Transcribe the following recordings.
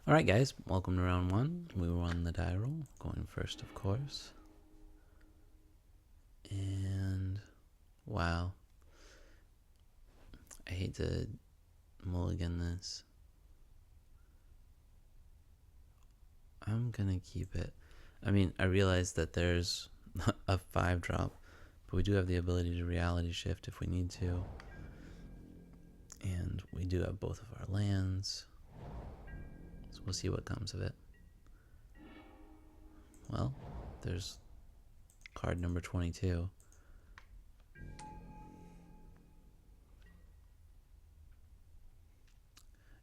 Alright guys, welcome to round one. We were on the die roll, going first of course. And wow. I hate to mulligan this. I'm gonna keep it. I mean, I realize that there's a 5 drop, but we do have the ability to reality shift if we need to. And we do have both of our lands. So we'll see what comes of it. Well, there's card number 22.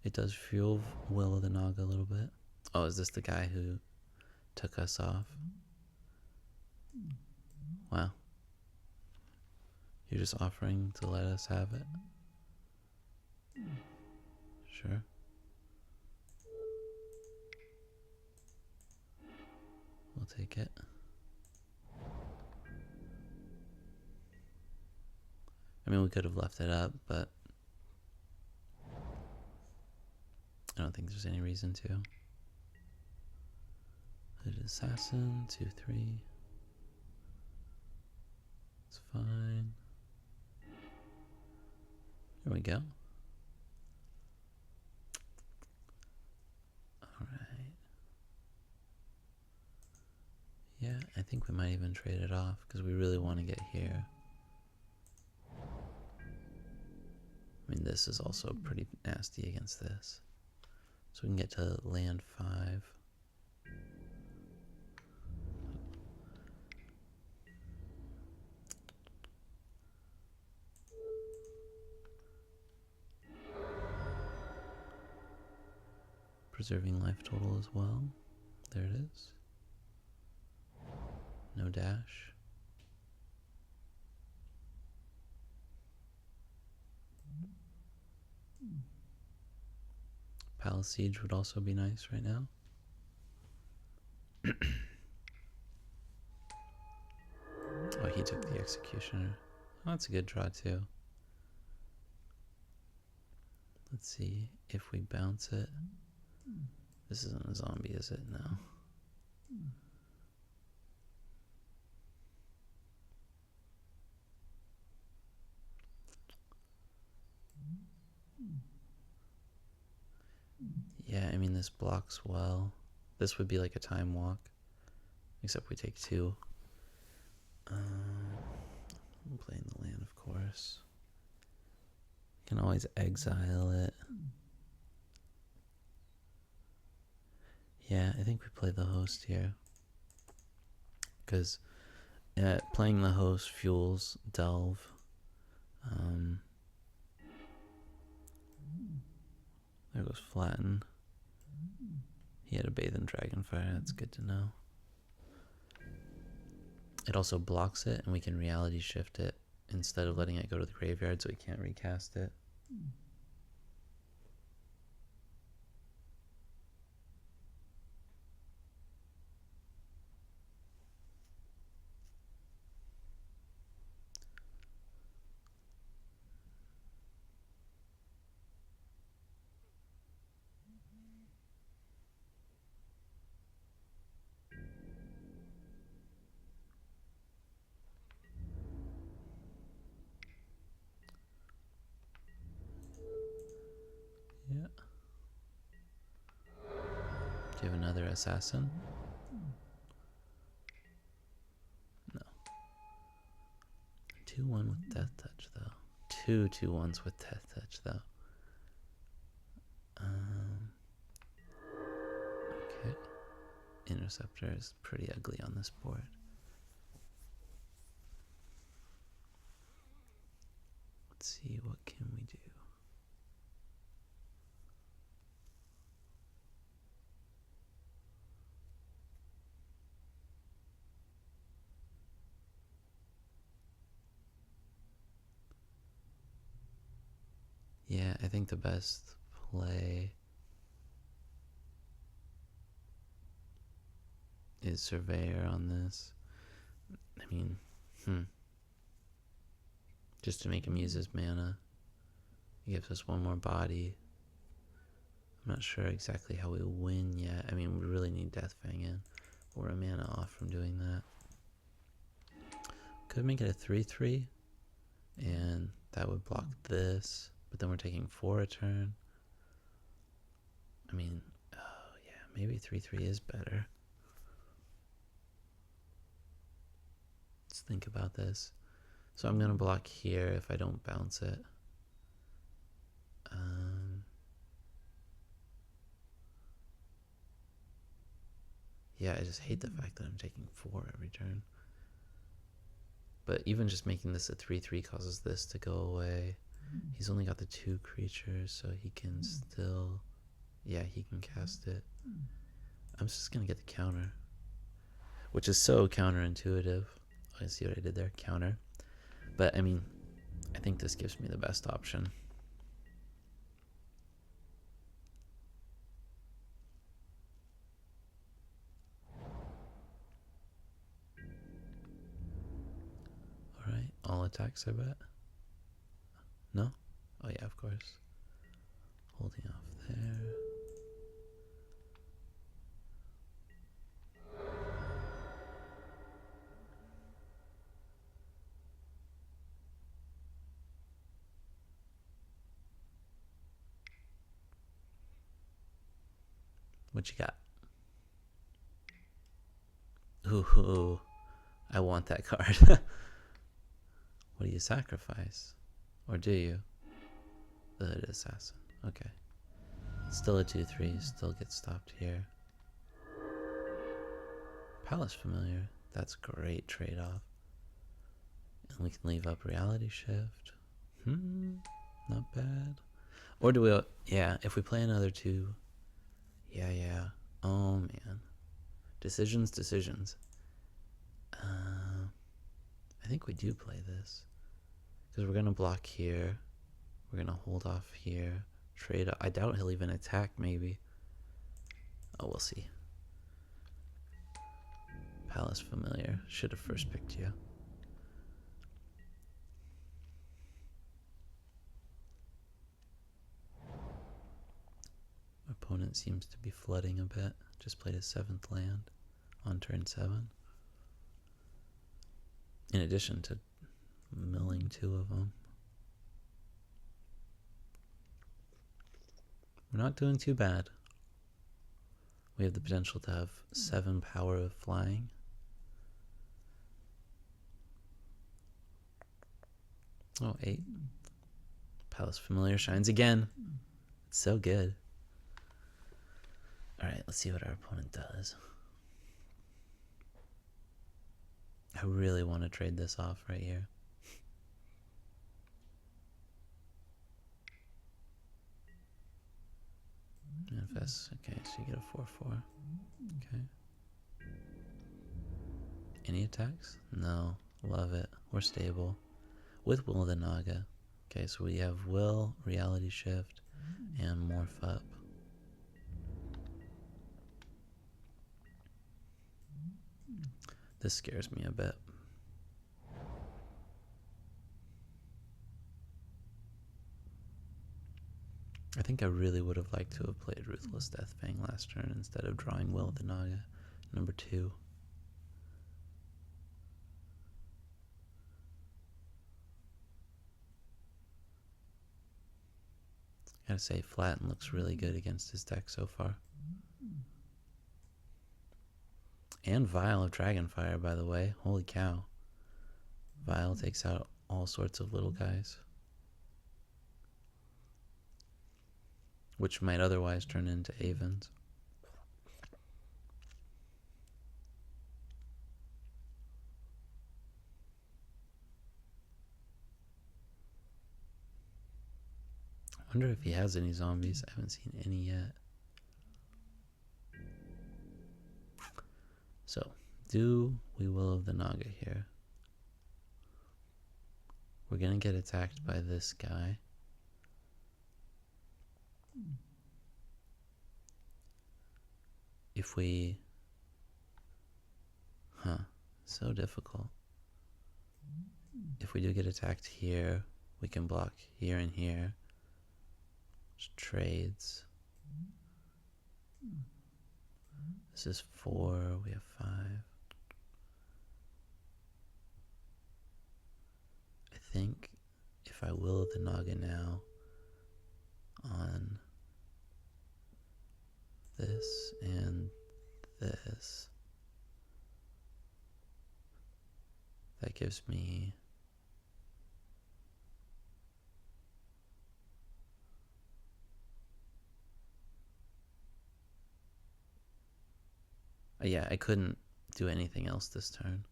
It does fuel Will of the Naga a little bit. Oh, is this the guy who took us off? Wow. You're just offering to let us have it? Sure. We'll take it. I mean, we could have left it up, but I don't think there's any reason to. Hooded Assassin, 2/3. It's fine. Here we go. Alright. Yeah, I think we might even trade it off because we really want to get here. I mean, this is also pretty nasty against this. So we can get to land 5. Preserving life total as well. There it is. No dash. Palace Siege would also be nice right now. Oh, he took the Executioner. Oh, that's a good draw too. Let's see if we bounce it. This isn't a zombie, is it? No. Yeah, I mean, this blocks well. This would be like a time walk, except we take 2. I'm playing the land, of course. Can always exile it. Yeah, I think we play the host here. Because playing the host fuels Delve. There goes Flatten. He had a Bathe in Dragonfire, that's good to know. It also blocks it, and we can reality shift it instead of letting it go to the graveyard so we can't recast it. Yeah. Do you have another assassin? No. 2/1 with Death Touch, though. 2 2/1s with Death Touch, though. Okay. Interceptor is pretty ugly on this board. Let's see, what can we do? Yeah, I think the best play is Surveyor on this. I mean, just to make him use his mana. He gives us 1 more body. I'm not sure exactly how we win yet. I mean, we really need Death Fang in. We're a mana off from doing that. Could make it a 3/3, and that would block this. But then we're taking 4 a turn. I mean, oh yeah, maybe 3/3 is better. Let's think about this. So I'm gonna block here if I don't bounce it. Yeah, I just hate the fact that I'm taking 4 every turn. But even just making this a 3/3 causes this to go away. He's only got the 2 creatures, so he can still... Yeah, he can cast it. I'm just gonna get the counter, which is so counterintuitive. I see what I did there, counter. But I mean, I think this gives me the best option. Alright, all attacks I bet. No? Oh yeah, of course. Holding off there. What you got? Ooh, I want that card. What do you sacrifice? Or do you? The Hooded Assassin. Okay. Still a 2/3, still gets stopped here. Palace Familiar. That's great trade-off. And we can leave up Reality Shift. Not bad. Or do we... Yeah, if we play another 2... Yeah. Oh, man. Decisions. I think we do play this. Because we're going to block here. We're going to hold off here. Trade up. I doubt he'll even attack, maybe. Oh, we'll see. Palace Familiar. Should have first picked you. Opponent seems to be flooding a bit. Just played his 7th land on turn 7. In addition to milling 2 of them. We're not doing too bad. We have the potential to have 7 power of flying. Oh, 8. Palace Familiar shines again. It's so good. Alright, let's see what our opponent does. I really want to trade this off right here. Manifest. Okay, so you get a 4/4. Okay. Any attacks? No. Love it. We're stable. With Will of the Naga. Okay, so we have Will, Reality Shift, and Morph Up. This scares me a bit. I think I really would have liked to have played Ruthless Deathfang last turn instead of drawing Will of the Naga, number 2. Gotta say, Flatten looks really good against his deck so far. And Vial of Dragonfire, by the way. Holy cow. Vial takes out all sorts of little guys, which might otherwise turn into Avens. I wonder if he has any zombies. I haven't seen any yet. So, do we Will of the Naga here? We're gonna get attacked by this guy. If we... so difficult. If we do get attacked here, we can block here and here. Just trades. This is 4, we have 5. I think if I will the Naga now on this and this, that gives me yeah, I couldn't do anything else this turn.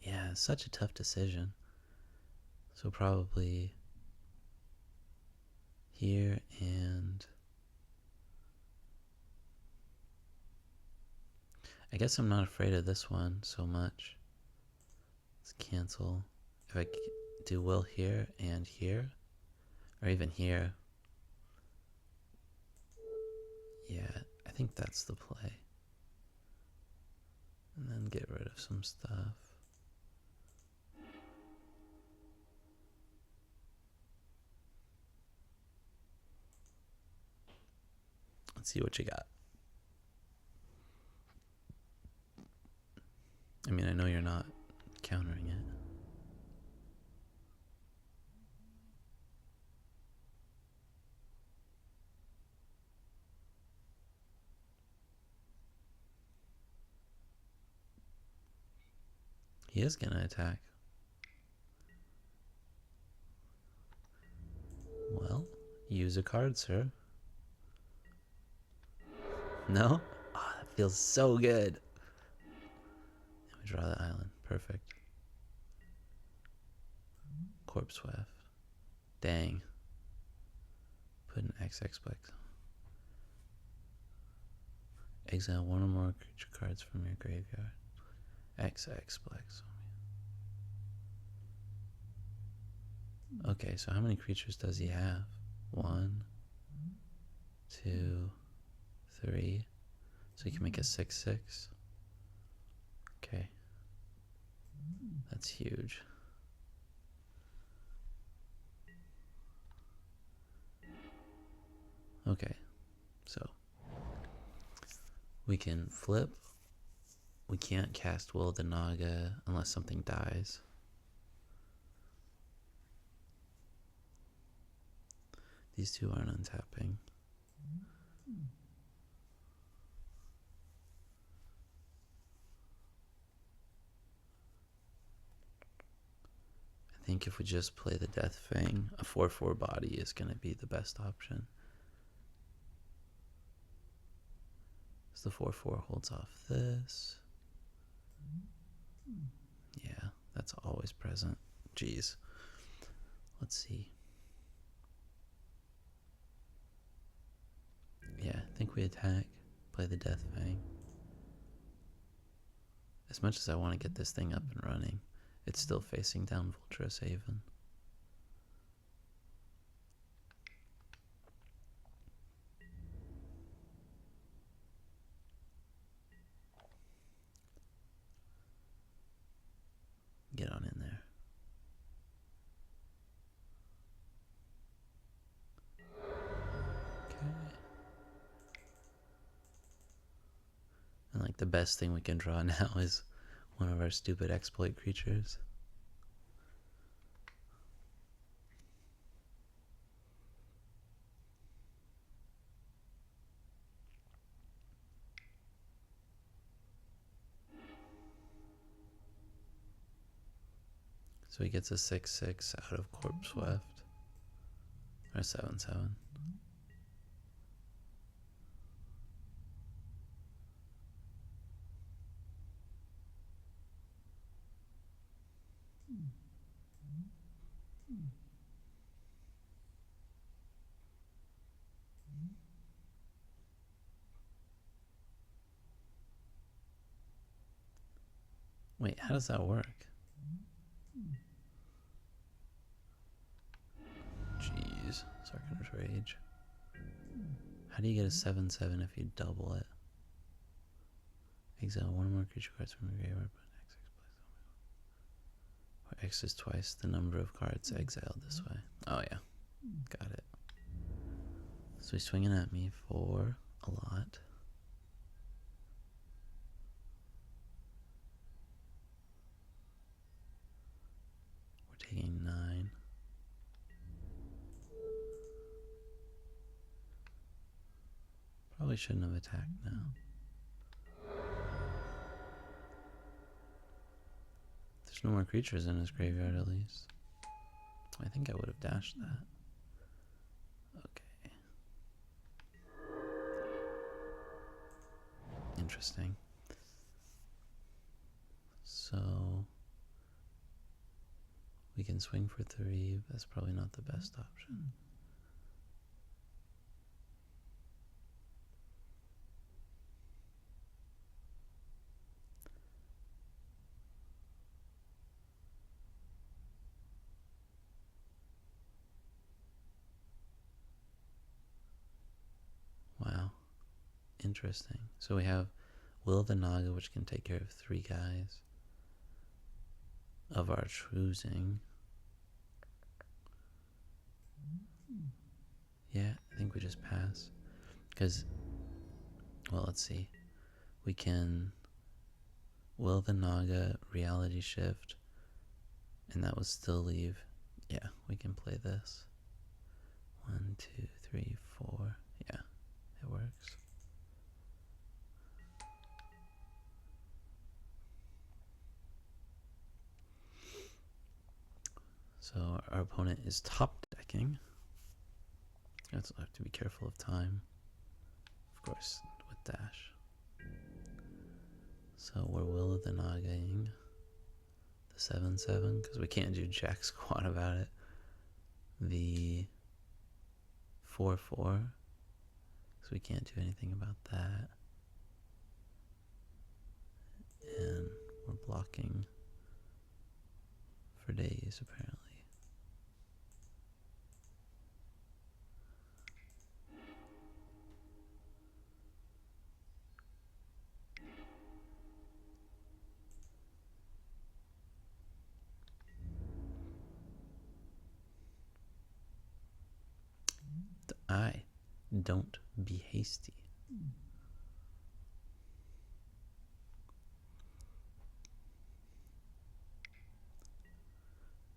Yeah, it's such a tough decision. So probably here, and I guess I'm not afraid of this one so much. Let's cancel. If I do will here and here, or even here, yeah, I think that's the play. And then get rid of some stuff. Let's see what you got. I mean, I know you're not countering it. He is gonna attack. Well, use a card, sir. No? Oh, that feels so good. We draw the island. Perfect. Corpse Weft. Dang. Put an XX Plex. Exile one or more creature cards from your graveyard. XX Plex. Okay, so how many creatures does he have? 1, 2, 3. So he can make a 6/6. Okay. That's huge. Okay, so we can flip. We can't cast Will of the Naga unless something dies. These two aren't untapping. I think if we just play the Death Fang, a 4/4 body is going to be the best option. So the 4/4 holds off this. Yeah, that's always present. Jeez. Let's see. Yeah, I think we attack, play the Death Fang. As much as I want to get this thing up and running, it's still facing down Voltress Haven. Get on in there. Okay. And like the best thing we can draw now is one of our stupid exploit creatures. So he gets a 6/6 out of Corpse Weft. Or 7/7. Wait, how does that work? Jeez, Sarkhan's Rage. How do you get a 7/7 if you double it? Exile one or more creature cards from your graveyard. X is twice the number of cards exiled this way. Oh yeah, got it. So he's swinging at me for a lot. We're taking 9. Probably shouldn't have attacked now. There's no more creatures in his graveyard at least. I think I would have dashed that. Okay. Interesting. So we can swing for 3, but that's probably not the best option. Wow. Interesting. So we have Will the Naga, which can take care of 3 guys of our choosing. Yeah, I think we just pass. Because, well, let's see. We can Will the Naga, Reality Shift, and that would still leave. Yeah, we can play this. 1, 2, 3, 4. Yeah, it works. So our opponent is top decking. That's have to be careful of time. Of course, with dash. So we're Will of the Nagaing the 7/7 because we can't do jack squat about it. The 4/4 because we can't do anything about that. And we're blocking for days apparently. I don't be hasty.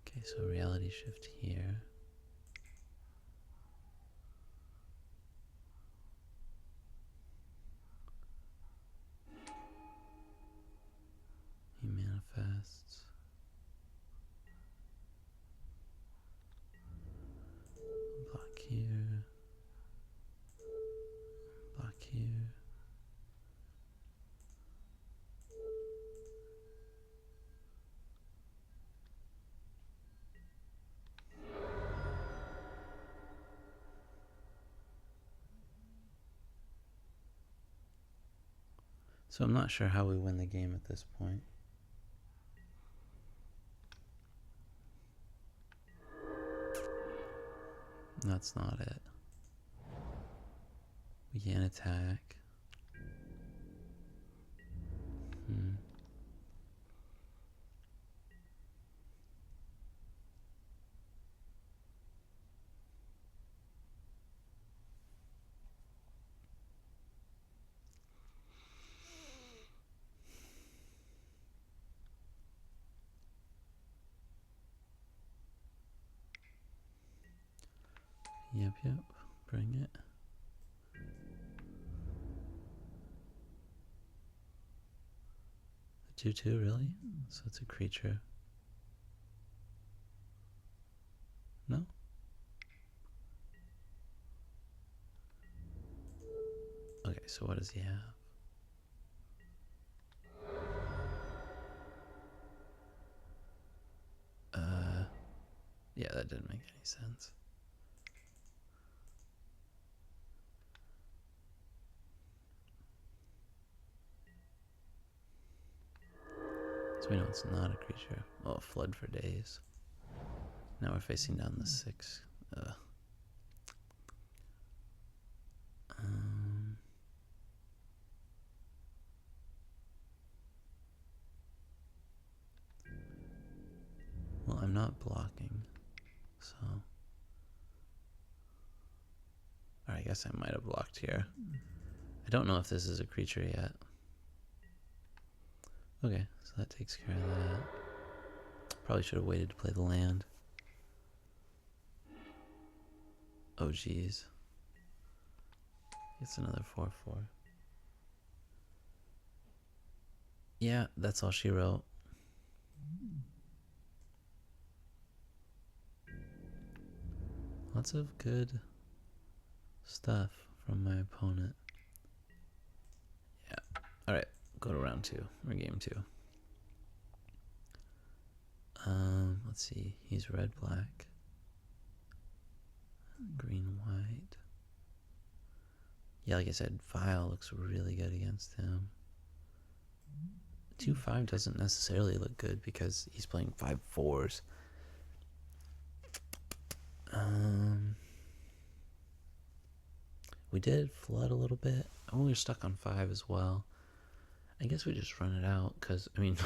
Okay, so reality shift here. He manifests. Block here. Block here. So I'm not sure how we win the game at this point. That's not it. We can't attack. Yep, bring it. A 2/2, really? So it's a creature. No? Okay, so what does he have? Yeah, that didn't make any sense. So we know it's not a creature. Oh, flood for days. Now we're facing down the 6. blocking. So, or I guess I might have blocked here. I don't know if this is a creature yet. Okay, so that takes care of that. Probably should have waited to play the land. Oh, geez. It's another 4/4. Yeah, that's all she wrote. Lots of good stuff from my opponent. Yeah. Alright, go to round 2, or game 2. Let's see. He's red, black, green, white. Yeah, like I said, Vile looks really good against him. 2/5 doesn't necessarily look good because he's playing 5/4s. We did flood a little bit. Oh, we were stuck on 5 as well. I guess we just run it out because, I mean,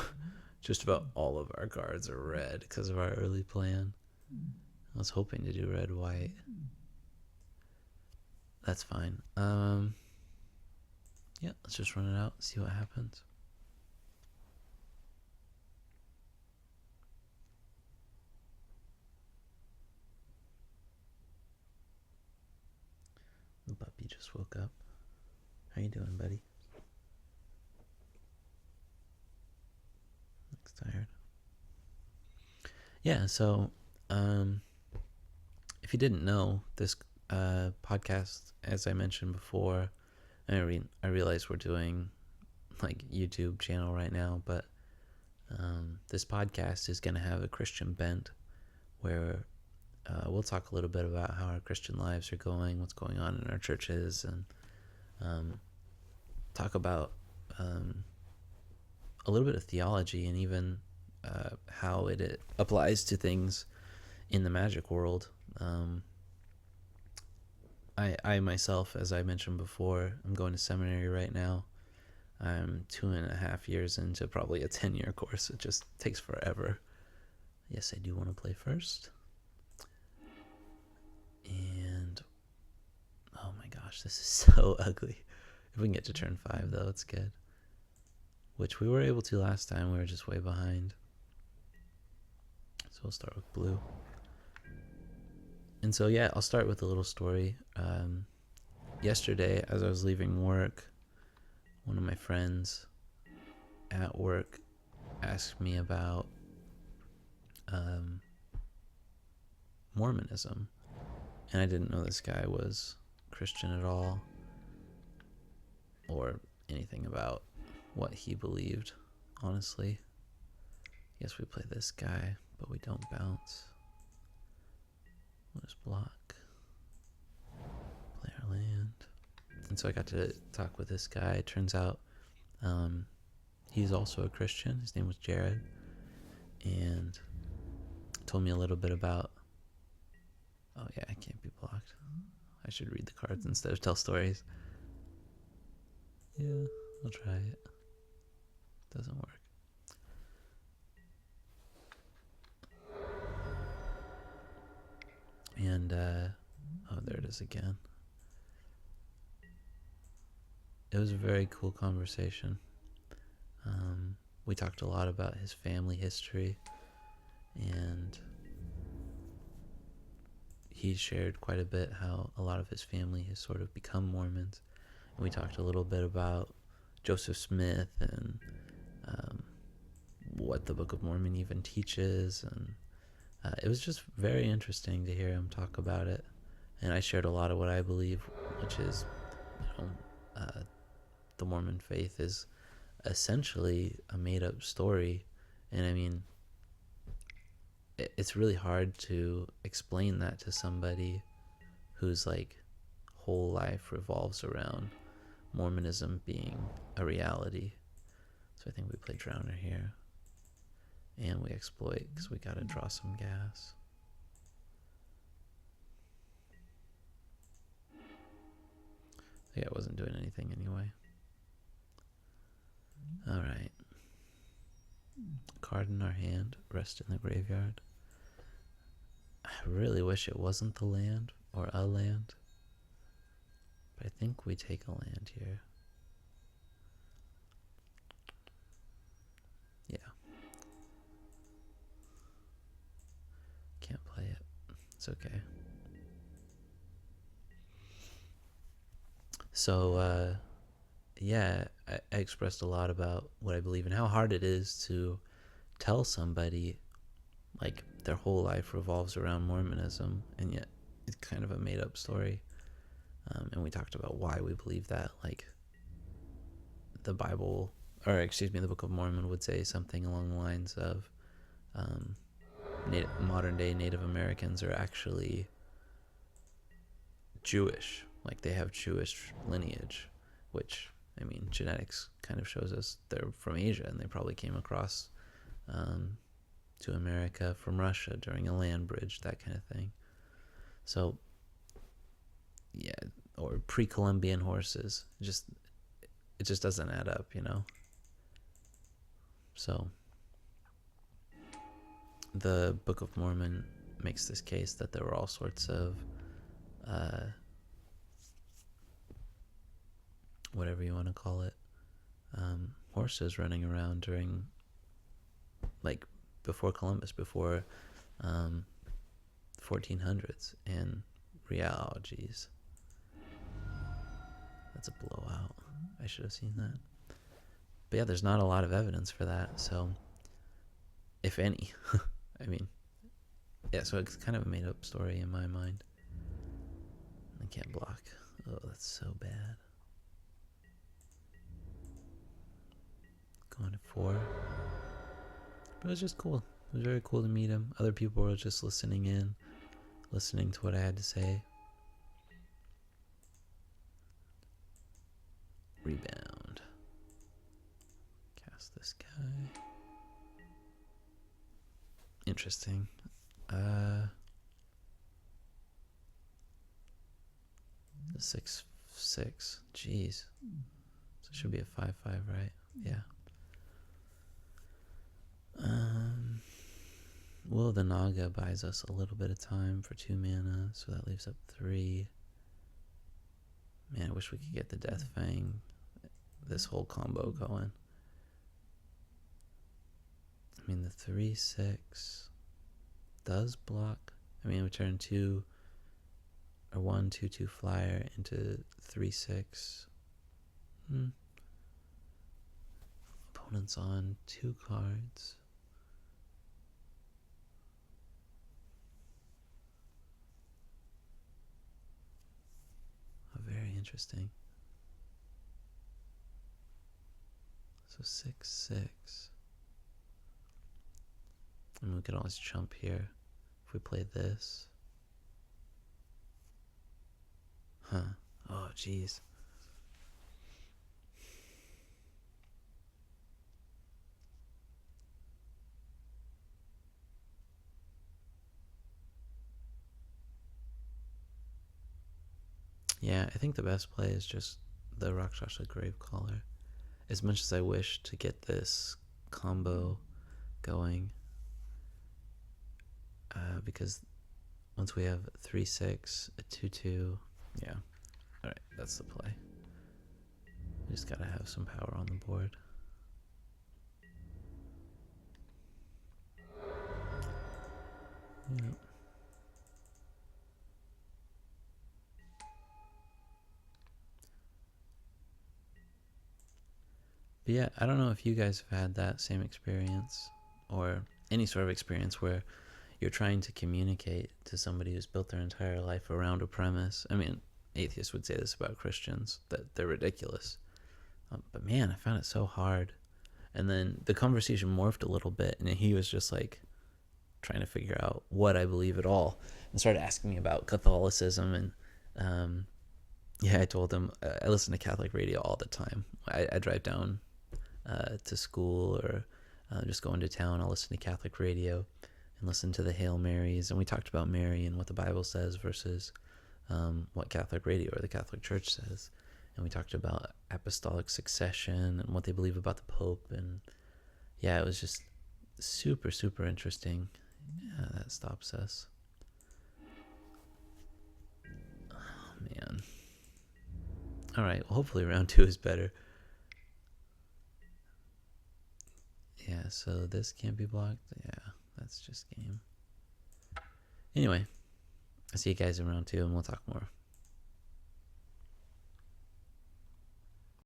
just about all of our cards are red because of our early plan. I was hoping to do red, white. That's fine. Yeah, let's just run it out, see what happens. The puppy just woke up. How you doing, buddy? Looks tired. Yeah, so if you didn't know, this podcast, as I mentioned before, I realize we're doing like YouTube channel right now, but this podcast is going to have a Christian bent where we'll talk a little bit about how our Christian lives are going, what's going on in our churches, and talk about a little bit of theology and even how it applies to things in the magic world. I myself, as I mentioned before, I'm going to seminary right now. I'm 2.5 years into probably a 10-year course. It just takes forever. Yes, I do want to play first. And oh my gosh, this is so ugly. If we can get to turn 5 though, it's good. Which we were able to last time. We were just way behind. So we'll start with blue. And so yeah, I'll start with a little story. Yesterday, as I was leaving work, one of my friends at work asked me about Mormonism. And I didn't know this guy was Christian at all, or anything about what he believed, honestly. Yes, we play this guy, but we don't bounce. We'll just block. Play our land. And so I got to talk with this guy. It turns out he's also a Christian. His name was Jared. And told me a little bit about... Oh yeah, I can't be blocked. I should read the cards instead of tell stories. Yeah, I'll try it. Doesn't work. And, oh, there it is again. It was a very cool conversation. We talked a lot about his family history, and he shared quite a bit how a lot of his family has sort of become Mormons. And we talked a little bit about Joseph Smith and what the Book of Mormon even teaches, and it was just very interesting to hear him talk about it. And I shared a lot of what I believe, which is, the Mormon faith is essentially a made-up story. And I mean, it's really hard to explain that to somebody whose like whole life revolves around Mormonism being a reality. So I think we play Drowner here, and we exploit because we gotta draw some gas. Yeah, I wasn't doing anything anyway. Alright. Card in our hand, rest in the graveyard. I really wish it wasn't the land or a land, but I think we take a land here. Yeah. Can't play it. It's okay. So, yeah, I expressed a lot about what I believe and how hard it is to tell somebody like their whole life revolves around Mormonism, and yet it's kind of a made-up story. And we talked about why we believe that, like the Bible, or excuse me, the Book of Mormon would say something along the lines of modern-day Native Americans are actually Jewish, like they have Jewish lineage, which, I mean, genetics kind of shows us they're from Asia, and they probably came across to America from Russia during a land bridge, that kind of thing. So, yeah, or pre-Columbian horses. It just doesn't add up, you know? So, the Book of Mormon makes this case that there were all sorts of whatever you want to call it, horses running around during, like, before Columbus, before 1400s, and geez, that's a blowout. I should have seen that. But yeah, there's not a lot of evidence for that, so, if any. I mean, yeah, so it's kind of a made-up story in my mind. I can't block. Oh, that's so bad. Going to 4. But it was just cool. It was very cool to meet him. Other people were just listening to what I had to say. Rebound. Cast this guy. Interesting. 6/6. Jeez. So it should be a 5/5, right? Yeah. Will the Naga buys us a little bit of time for 2 mana, so that leaves up 3. Man, I wish we could get the Death Fang, this whole combo going. I mean, the 3/6 does block. I mean, we turn 2 or 1/2/2 flyer into 3/6. Opponent's on 2 cards. Very interesting. So 6/6. And we could always jump here if we play this. Huh. Oh, jeez. Yeah, I think the best play is just the Rakshasa Gravecaller. As much as I wish to get this combo going, because once we have 3/6, a 2/2, yeah. Alright, that's the play. We just gotta have some power on the board. Yeah. But yeah, I don't know if you guys have had that same experience, or any sort of experience where you're trying to communicate to somebody who's built their entire life around a premise. I mean, atheists would say this about Christians, that they're ridiculous. But man, I found it so hard. And then the conversation morphed a little bit, and he was just like trying to figure out what I believe at all, and started asking me about Catholicism. And yeah, I told him I listen to Catholic radio all the time. I drive down to school, or just go into town. I'll listen to Catholic radio and listen to the Hail Marys. And we talked about Mary and what the Bible says versus what Catholic radio or the Catholic Church says. And we talked about apostolic succession and what they believe about the Pope. And yeah, it was just super, super interesting. Yeah, that stops us. Alright, well, hopefully round 2 is better. Yeah, so this can't be blocked. Yeah, that's just game. Anyway, I'll see you guys in round 2 and we'll talk more.